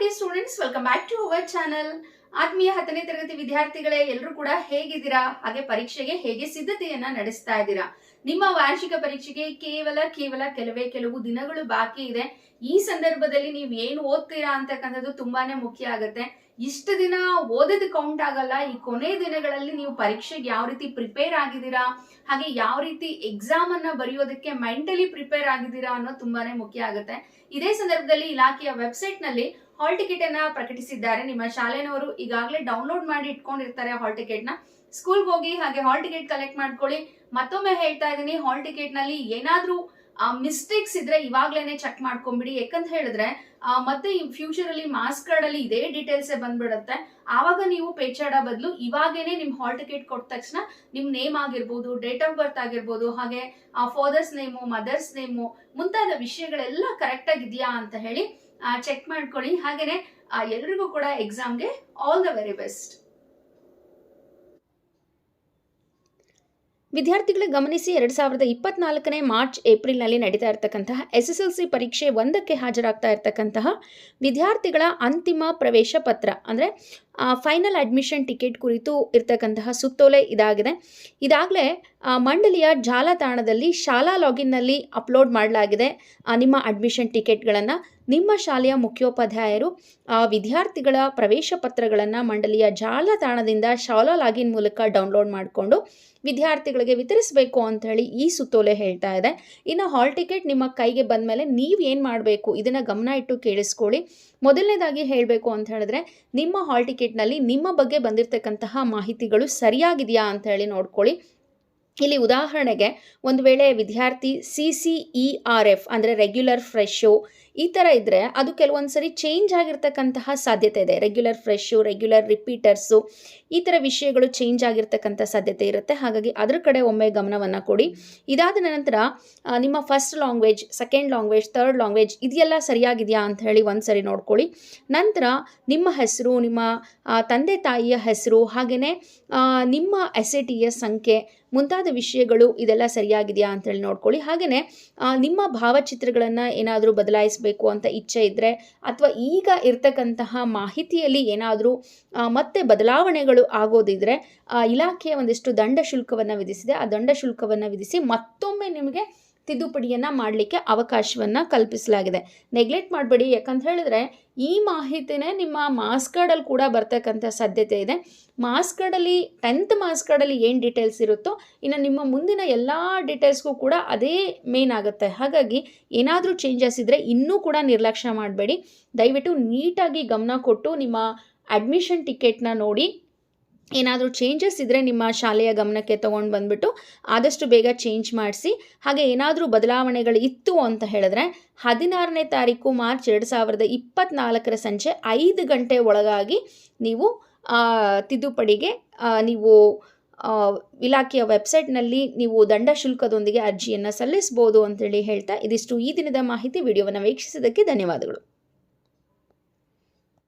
Dear students, welcome back to our channel. ಆತ್ಮೀಯ 10ನೇ ತರಗತಿ ವಿದ್ಯಾರ್ಥಿಗಳೇ, ಎಲ್ಲರೂ ಕೂಡ ಹೇಗಿದ್ದೀರಾ? ಹಾಗೆ ಪರೀಕ್ಷೆಗೆ ಹೇಗೆ ಸಿದ್ಧತೆಯನ್ನ ನಡೆಸ್ತಾ ಇದ್ದೀರಾ? ನಿಮ್ಮ ವಾರ್ಷಿಕ ಪರೀಕ್ಷೆಗೆ ಕೇವಲ ಕೆಲವು ದಿನಗಳು ಬಾಕಿ ಇದೆ. ಈ ಸಂದರ್ಭದಲ್ಲಿ ನೀವು ಏನು ಓದ್ತೀರಾ ಅಂತಕ್ಕಂಥದ್ದು ತುಂಬಾನೇ ಮುಖ್ಯ ಆಗುತ್ತೆ. ಇಷ್ಟು ದಿನ ಓದೋದು ಕೌಂಟ್ ಆಗಲ್ಲ. ಈ ಕೊನೆ ದಿನಗಳಲ್ಲಿ ನೀವು ಪರೀಕ್ಷೆಗೆ ಯಾವ ರೀತಿ ಪ್ರಿಪೇರ್ ಆಗಿದ್ದೀರಾ, ಹಾಗೆ ಯಾವ ರೀತಿ ಎಕ್ಸಾಮ್ ಅನ್ನ ಬರೆಯೋದಕ್ಕೆ ಮೆಂಟಲಿ ಪ್ರಿಪೇರ್ ಆಗಿದ್ದೀರಾ ಅನ್ನೋದು ತುಂಬಾನೇ ಮುಖ್ಯ ಆಗುತ್ತೆ. ಇದೇ ಸಂದರ್ಭದಲ್ಲಿ ಇಲಾಖೆಯ ವೆಬ್ಸೈಟ್ ನಲ್ಲಿ ಹಾಲ್ ಟಿಕೆಟ್ ಅನ್ನ ಪ್ರಕಟಿಸಿದ್ದಾರೆ. ನಿಮ್ಮ ಶಾಲೆನವರು ಈಗಾಗಲೇ ಡೌನ್ಲೋಡ್ ಮಾಡಿ ಇಟ್ಕೊಂಡಿರ್ತಾರೆ ಹಾಲ್ ಟಿಕೆಟ್ ನ. ಸ್ಕೂಲ್ಗೆ ಹೋಗಿ ಹಾಗೆ ಹಾಲ್ ಟಿಕೆಟ್ ಕಲೆಕ್ಟ್ ಮಾಡ್ಕೊಳ್ಳಿ. ಮತ್ತೊಮ್ಮೆ ಹೇಳ್ತಾ ಇದ್ದೀನಿ, ಹಾಲ್ ಟಿಕೆಟ್ ನಲ್ಲಿ ಏನಾದ್ರೂ ಮಿಸ್ಟೇಕ್ಸ್ ಇದ್ರೆ ಇವಾಗ್ಲೇನೆ ಚೆಕ್ ಮಾಡ್ಕೊಂಡ್ಬಿಡಿ. ಯಾಕಂತ ಹೇಳಿದ್ರೆ ಮತ್ತೆ ಫ್ಯೂಚರ್ ಅಲ್ಲಿ ಮಾರ್ಕ್ಸ್ ಕಾರ್ಡ್ ಅಲ್ಲಿ ಇದೇ ಡೀಟೇಲ್ಸ್ ಬಂದ್ಬಿಡುತ್ತೆ. ಆವಾಗ ನೀವು ಪೇಚಾಡ ಬದಲು ಇವಾಗೇನೆ ನಿಮ್ ಹಾಲ್ ಟಿಕೆಟ್ ಕೊಟ್ಟ ತಕ್ಷಣ ನಿಮ್ ನೇಮ್ ಆಗಿರ್ಬೋದು, ಡೇಟ್ ಆಫ್ ಬರ್ತ್ ಆಗಿರ್ಬೋದು, ಹಾಗೆ ಫಾದರ್ಸ್ ನೇಮು, ಮದರ್ಸ್ ನೇಮು ಮುಂತಾದ ವಿಷಯಗಳೆಲ್ಲ ಕರೆಕ್ಟ್ ಆಗಿದೆಯಾ ಅಂತ ಹೇಳಿ ಚೆಕ್ ಮಾಡ್ಕೊಳ್ಳಿ. ಹಾಗೇನೆ ಎಲ್ರಿಗೂ ಕೂಡ ಎಕ್ಸಾಮ್ಗೆ ಆಲ್ ದ ವೆರಿ ಬೆಸ್ಟ್. ವಿದ್ಯಾರ್ಥಿಗಳಿಗೆ ಗಮನಿಸಿ, 2024ನೇ ಮಾರ್ಚ್ ಏಪ್ರಿಲ್ನಲ್ಲಿ ನಡೀತಾ ಇರತಕ್ಕಂತಹ SSLC ಪರೀಕ್ಷೆ 1ಕ್ಕೆ ಹಾಜರಾಗ್ತಾ ಇರತಕ್ಕಂತಹ ವಿದ್ಯಾರ್ಥಿಗಳ ಅಂತಿಮ ಪ್ರವೇಶ ಪತ್ರ ಅಂದರೆ ಫೈನಲ್ ಅಡ್ಮಿಷನ್ ಟಿಕೆಟ್ ಕುರಿತು ಇರ್ತಕ್ಕಂತಹ ಸುತ್ತೋಲೆ ಇದಾಗಿದೆ. ಇದಾಗಲೇ ಮಂಡಳಿಯ ಜಾಲತಾಣದಲ್ಲಿ ಶಾಲಾ ಲಾಗಿನ್ನಲ್ಲಿ ಅಪ್ಲೋಡ್ ಮಾಡಲಾಗಿದೆ. ನಿಮ್ಮ ಅಡ್ಮಿಷನ್ ಟಿಕೆಟ್ಗಳನ್ನು ನಿಮ್ಮ ಶಾಲೆಯ ಮುಖ್ಯೋಪಾಧ್ಯಾಯರು ವಿದ್ಯಾರ್ಥಿಗಳ ಪ್ರವೇಶ ಪತ್ರಗಳನ್ನು ಮಂಡಳಿಯ ಜಾಲತಾಣದಿಂದ ಶಾಲಾ ಲಾಗಿನ್ ಮೂಲಕ ಡೌನ್ಲೋಡ್ ಮಾಡಿಕೊಂಡು ವಿದ್ಯಾರ್ಥಿಗಳಿಗೆ ವಿತರಿಸಬೇಕು ಅಂತ ಹೇಳಿ ಈ ಸುತ್ತೋಲೆ ಹೇಳ್ತಾ ಇದೆ. ಇನ್ನು ಹಾಲ್ ಟಿಕೆಟ್ ನಿಮ್ಮ ಕೈಗೆ ಬಂದ ಮೇಲೆ ನೀವು ಏನು ಮಾಡಬೇಕು ಇದನ್ನು ಗಮನ ಇಟ್ಟು ಕೇಳಿಸ್ಕೊಳ್ಳಿ. ಮೊದಲನೇದಾಗಿ ಹೇಳಬೇಕು ಅಂತ ಹೇಳಿದ್ರೆ, ನಿಮ್ಮ ಹಾಲ್ ಟಿಕೆಟ್ನಲ್ಲಿ ನಿಮ್ಮ ಬಗ್ಗೆ ಬಂದಿರತಕ್ಕಂತಹ ಮಾಹಿತಿಗಳು ಸರಿಯಾಗಿದೆಯಾ ಅಂತ ಹೇಳಿ ನೋಡ್ಕೊಳ್ಳಿ. ಇಲ್ಲಿ ಉದಾಹರಣೆಗೆ, ಒಂದು ವೇಳೆ ವಿದ್ಯಾರ್ಥಿ CCERF ಅಂದರೆ ರೆಗ್ಯುಲರ್ ಫ್ರೆಶು ಈ ಥರ ಇದ್ದರೆ ಅದು ಕೆಲವೊಂದು ಸರಿ ಚೇಂಜ್ ಆಗಿರ್ತಕ್ಕಂತಹ ಸಾಧ್ಯತೆ ಇದೆ. ರೆಗ್ಯುಲರ್ ಫ್ರೆಶು, ರೆಗ್ಯುಲರ್ ರಿಪೀಟರ್ಸು ಈ ಥರ ವಿಷಯಗಳು ಚೇಂಜ್ ಆಗಿರ್ತಕ್ಕಂಥ ಸಾಧ್ಯತೆ ಇರುತ್ತೆ. ಹಾಗಾಗಿ ಅದರ ಕಡೆ ಒಮ್ಮೆ ಗಮನವನ್ನು ಕೊಡಿ. ಇದಾದ ನಂತರ ನಿಮ್ಮ first language, second language, third language ಇದೆಲ್ಲ ಸರಿಯಾಗಿದೆಯಾ ಅಂತ ಹೇಳಿ ಒಂದು ಸರಿ ನೋಡ್ಕೊಳ್ಳಿ. ನಂತರ ನಿಮ್ಮ ಹೆಸರು, ನಿಮ್ಮ ತಂದೆ ತಾಯಿಯ ಹೆಸರು, ಹಾಗೆಯೇ ನಿಮ್ಮ SATಯ ಸಂಖ್ಯೆ ಮುಂತಾದ ವಿಷಯಗಳು ಇದೆಲ್ಲ ಸರಿಯಾಗಿದೆಯಾ ಅಂತೇಳಿ ನೋಡ್ಕೊಳ್ಳಿ. ಹಾಗೆಯೇ ನಿಮ್ಮ ಭಾವಚಿತ್ರಗಳನ್ನು ಏನಾದರೂ ಬದಲಾಯಿಸಬೇಕು ಅಂತ ಇಚ್ಛೆ ಇದ್ದರೆ, ಅಥವಾ ಈಗ ಇರ್ತಕ್ಕಂತಹ ಮಾಹಿತಿಯಲ್ಲಿ ಏನಾದರೂ ಮತ್ತೆ ಬದಲಾವಣೆಗಳು ಆಗೋದಿದ್ರೆ ಇಲಾಖೆಯ ಒಂದಿಷ್ಟು ದಂಡ ಶುಲ್ಕವನ್ನು ವಿಧಿಸಿದೆ. ಆ ದಂಡ ಶುಲ್ಕವನ್ನು ವಿಧಿಸಿ ಮತ್ತೊಮ್ಮೆ ನಿಮಗೆ ತಿದ್ದುಪಡಿಯನ್ನು ಮಾಡಲಿಕ್ಕೆ ಅವಕಾಶವನ್ನು ಕಲ್ಪಿಸಲಾಗಿದೆ. ನೆಗ್ಲೆಕ್ಟ್ ಮಾಡಬೇಡಿ. ಯಾಕಂತ ಹೇಳಿದ್ರೆ ಈ ಮಾಹಿತಿನೇ ನಿಮ್ಮ ಮಾರ್ಕ್ಸ್ ಕಾರ್ಡಲ್ಲಿ ಕೂಡ ಬರ್ತಕ್ಕಂಥ ಸಾಧ್ಯತೆ ಇದೆ. ಮಾರ್ಕ್ಸ್ ಕಾರ್ಡಲ್ಲಿ 10th ಮಾರ್ಕ್ಸ್ ಕಾರ್ಡಲ್ಲಿ ಏನು ಡೀಟೇಲ್ಸ್ ಇರುತ್ತೋ ಇನ್ನು ನಿಮ್ಮ ಮುಂದಿನ ಎಲ್ಲ ಡೀಟೇಲ್ಸ್ಗೂ ಕೂಡ ಅದೇ ಮೇನ್ ಆಗುತ್ತೆ. ಹಾಗಾಗಿ ಏನಾದರೂ ಚೇಂಜಸ್ ಇದ್ದರೆ ಇನ್ನೂ ಕೂಡ ನಿರ್ಲಕ್ಷ್ಯ ಮಾಡಬೇಡಿ. ದಯವಿಟ್ಟು ನೀಟಾಗಿ ಗಮನ ಕೊಟ್ಟು ನಿಮ್ಮ ಅಡ್ಮಿಷನ್ ಟಿಕೆಟ್ನ ನೋಡಿ. ಏನಾದರೂ ಚೇಂಜಸ್ ಇದ್ದರೆ ನಿಮ್ಮ ಶಾಲೆಯ ಗಮನಕ್ಕೆ ತೊಗೊಂಡು ಬಂದುಬಿಟ್ಟು ಆದಷ್ಟು ಬೇಗ ಚೇಂಜ್ ಮಾಡಿಸಿ. ಹಾಗೆ ಏನಾದರೂ ಬದಲಾವಣೆಗಳು ಇತ್ತು ಅಂತ ಹೇಳಿದ್ರೆ 16ನೇ ತಾರೀಕು ಮಾರ್ಚ್ 2024 ಸಂಜೆ 5 ಗಂಟೆ ಒಳಗಾಗಿ ನೀವು ತಿದ್ದುಪಡಿಗೆ ನೀವು ಇಲಾಖೆಯ ವೆಬ್ಸೈಟ್ನಲ್ಲಿ ನೀವು ದಂಡ ಶುಲ್ಕದೊಂದಿಗೆ ಅರ್ಜಿಯನ್ನು ಸಲ್ಲಿಸ್ಬೋದು ಅಂತೇಳಿ ಹೇಳ್ತಾ, ಇದಿಷ್ಟು ಈ ದಿನದ ಮಾಹಿತಿ. ವಿಡಿಯೋವನ್ನು ವೀಕ್ಷಿಸಿದ್ದಕ್ಕೆ ಧನ್ಯವಾದಗಳು.